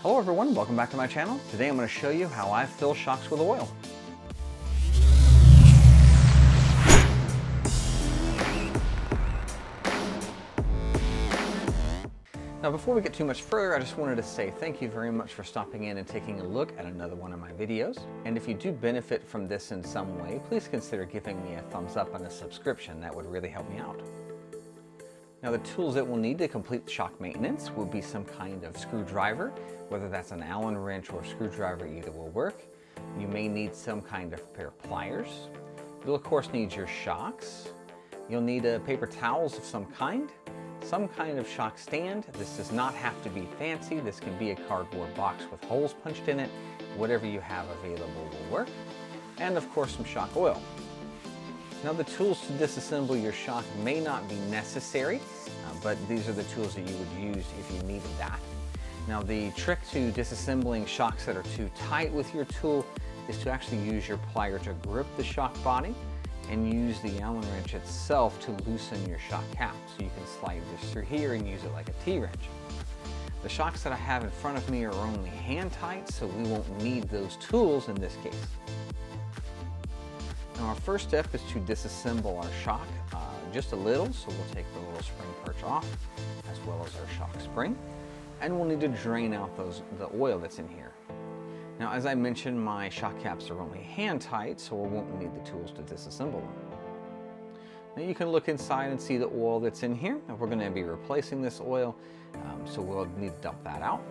Hello everyone, welcome back to my channel. Today I'm going to show you how I fill shocks with oil. Now before we get too much further, I just wanted to say thank you very much for stopping in and taking a look at another one of my videos. And if you do benefit from this in some way, please consider giving me a thumbs up and a subscription. That would really help me out. Now the tools that we'll need to complete shock maintenance will be some kind of screwdriver, whether that's an Allen wrench or a screwdriver, either will work. You may need some kind of pair of pliers. You'll of course need your shocks. You'll need paper towels of some kind of shock stand. This does not have to be fancy. This can be a cardboard box with holes punched in it. Whatever you have available will work. And of course some shock oil. Now the tools to disassemble your shock may not be necessary, but these are the tools that you would use if you needed that. Now the trick to disassembling shocks that are too tight with your tool is to actually use your plier to grip the shock body and use the Allen wrench itself to loosen your shock cap. So you can slide this through here and use it like a T-wrench. The shocks that I have in front of me are only hand tight, so we won't need those tools in this case. Now our first step is to disassemble our shock just a little, so we'll take the little spring perch off as well as our shock spring, and we'll need to drain out the oil that's in here. Now as I mentioned, my shock caps are only hand tight, so we won't need the tools to disassemble them. Now you can look inside and see the oil that's in here, and we're going to be replacing this oil, so we'll need to dump that out.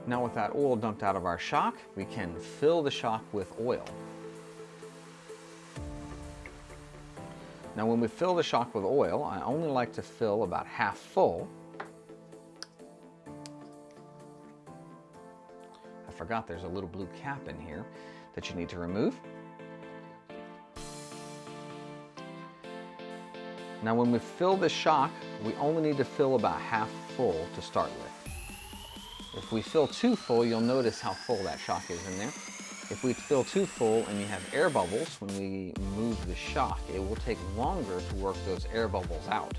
Now with that oil dumped out of our shock, we can fill the shock with oil. Now when we fill the shock with oil, I only like to fill about half full. I forgot there's a little blue cap in here that you need to remove. Now when we fill the shock, we only need to fill about half full to start with. If we fill too full, you'll notice how full that shock is in there. If we fill too full and you have air bubbles when we move the shock, it will take longer to work those air bubbles out.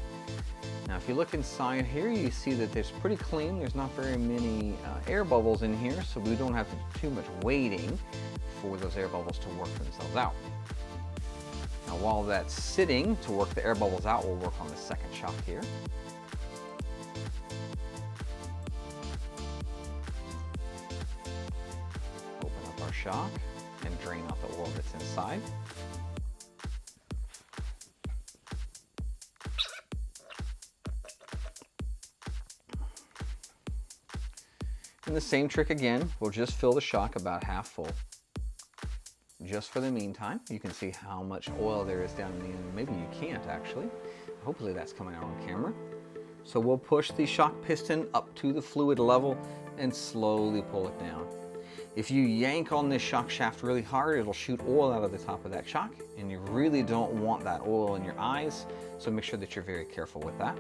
Now if you look inside here, you see that it's pretty clean. There's not very many air bubbles in here, so we don't have to do too much waiting for those air bubbles to work themselves out. Now while that's sitting to work the air bubbles out, we'll work on the second shock here. Shock and drain out the oil that's inside. And the same trick again, we'll just fill the shock about half full. Just for the meantime, you can see how much oil there is down in the end. Maybe you can't actually. Hopefully that's coming out on camera. So we'll push the shock piston up to the fluid level and slowly pull it down. If you yank on this shock shaft really hard, it'll shoot oil out of the top of that shock, and you really don't want that oil in your eyes, so make sure that you're very careful with that.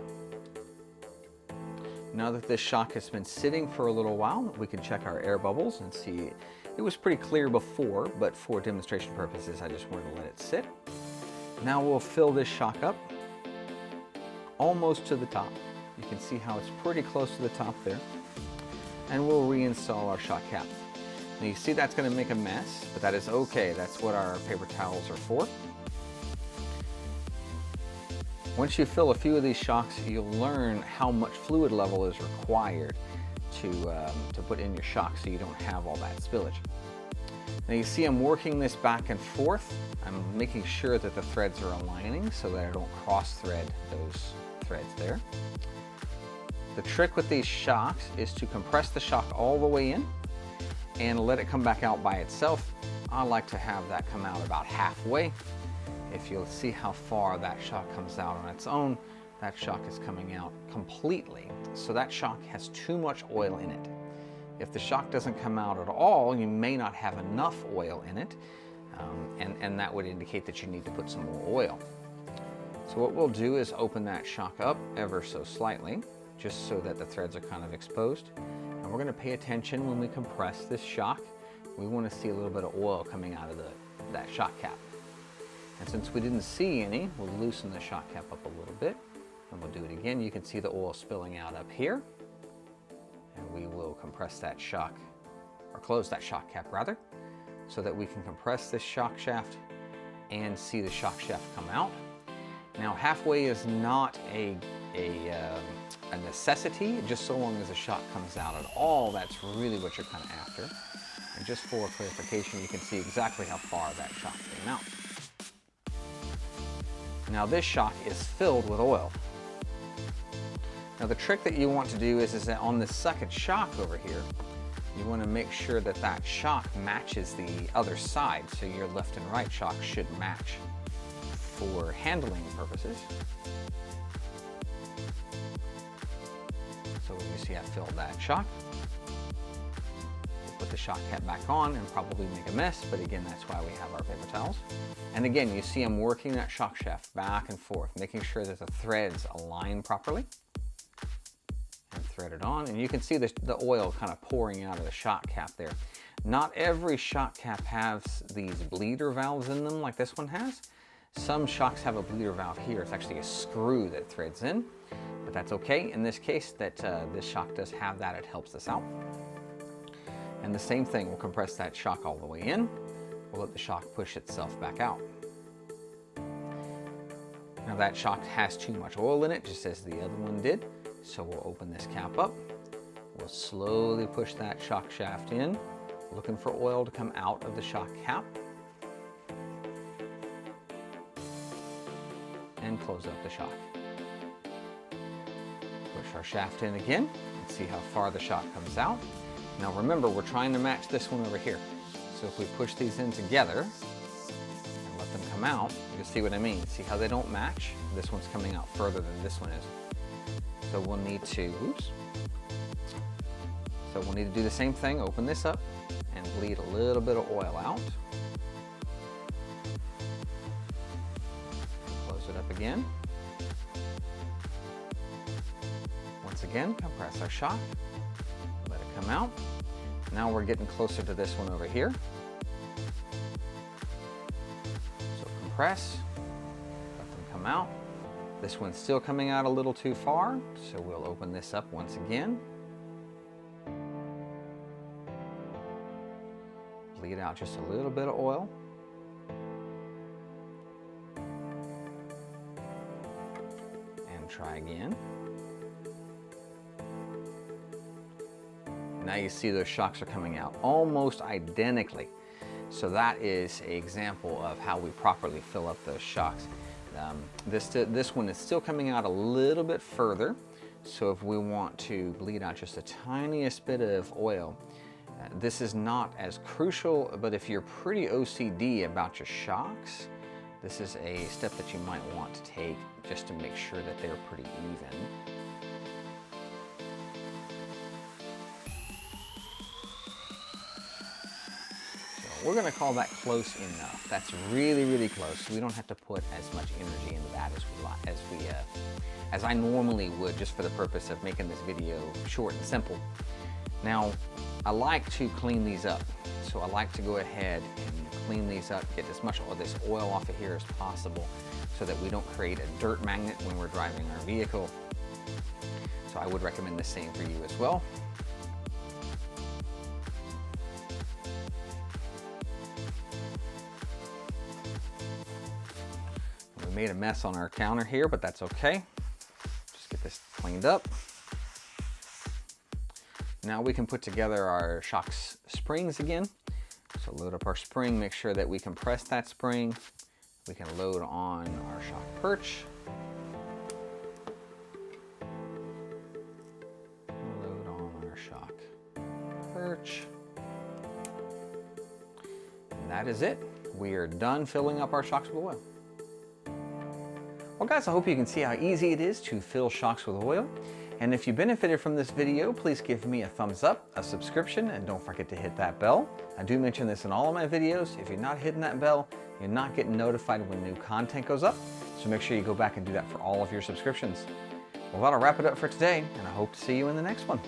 Now that this shock has been sitting for a little while, we can check our air bubbles and see it was pretty clear before, but for demonstration purposes, I just wanted to let it sit. Now we'll fill this shock up almost to the top. You can see how it's pretty close to the top there, and we'll reinstall our shock cap. Now you see that's going to make a mess, but that is okay. That's what our paper towels are for. Once you fill a few of these shocks, you'll learn how much fluid level is required to put in your shock so you don't have all that spillage. Now you see I'm working this back and forth. I'm making sure that the threads are aligning so that I don't cross thread those threads there. The trick with these shocks is to compress the shock all the way in and let it come back out by itself. I like to have that come out about halfway. If you'll see how far that shock comes out on its own, that shock is coming out completely. So that shock has too much oil in it. If the shock doesn't come out at all, you may not have enough oil in it, and that would indicate that you need to put some more oil. So what we'll do is open that shock up ever so slightly, just so that the threads are kind of exposed. And we're going to pay attention when we compress this shock. We want to see a little bit of oil coming out of that shock cap. And since we didn't see any, we'll loosen the shock cap up a little bit. And we'll do it again. You can see the oil spilling out up here. And we will compress that shock, or close that shock cap rather, so that we can compress this shock shaft and see the shock shaft come out. Now, halfway is not a necessity, just so long as the shock comes out at all. That's really what you're kind of after. And just for clarification, you can see exactly how far that shock came out. Now this shock is filled with oil. Now the trick that you want to do is that on this second shock over here, you want to make sure that that shock matches the other side, so your left and right shock should match for handling purposes. So you see I filled that shock. We'll put the shock cap back on and probably make a mess, but again, that's why we have our paper towels. And again, you see I'm working that shock shaft back and forth, making sure that the threads align properly. And thread it on, and you can see the oil kind of pouring out of the shock cap there. Not every shock cap has these bleeder valves in them like this one has. Some shocks have a bleeder valve here. It's actually a screw that threads in, but that's okay. In this case, this shock does have that. It helps us out. And the same thing, we'll compress that shock all the way in. We'll let the shock push itself back out. Now that shock has too much oil in it, just as the other one did. So we'll open this cap up. We'll slowly push that shock shaft in, looking for oil to come out of the shock cap. And close up the shock. Push our shaft in again and see how far the shock comes out. Now remember, we're trying to match this one over here. So if we push these in together and let them come out, you can see what I mean. See how they don't match? This one's coming out further than this one is. So we'll need to, do the same thing, open this up and bleed a little bit of oil out. Close it up again. Once again, compress our shock, let it come out. Now we're getting closer to this one over here. So compress, let them come out. This one's still coming out a little too far, so we'll open this up once again. Bleed out just a little bit of oil. And try again. Now you see those shocks are coming out almost identically. So that is an example of how we properly fill up those shocks. This one is still coming out a little bit further, so if we want to bleed out just the tiniest bit of oil, this is not as crucial, but if you're pretty OCD about your shocks, this is a step that you might want to take just to make sure that they're pretty even. We're going to call that close enough. That's really, really close. We don't have to put as much energy into that as I normally would, just for the purpose of making this video short and simple. Now, I like to clean these up. So I like to go ahead and clean these up, get as much of this oil off of here as possible so that we don't create a dirt magnet when we're driving our vehicle. So I would recommend the same for you as well. We made a mess on our counter here, but that's okay. Just get this cleaned up. Now we can put together our shock springs again. So load up our spring, make sure that we compress that spring. We can load on our shock perch. Load on our shock perch. And that is it. We are done filling up our shocks with oil. Well guys, I hope you can see how easy it is to fill shocks with oil. And if you benefited from this video, please give me a thumbs up, a subscription, and don't forget to hit that bell. I do mention this in all of my videos. If you're not hitting that bell, you're not getting notified when new content goes up. So make sure you go back and do that for all of your subscriptions. Well, that'll wrap it up for today, and I hope to see you in the next one.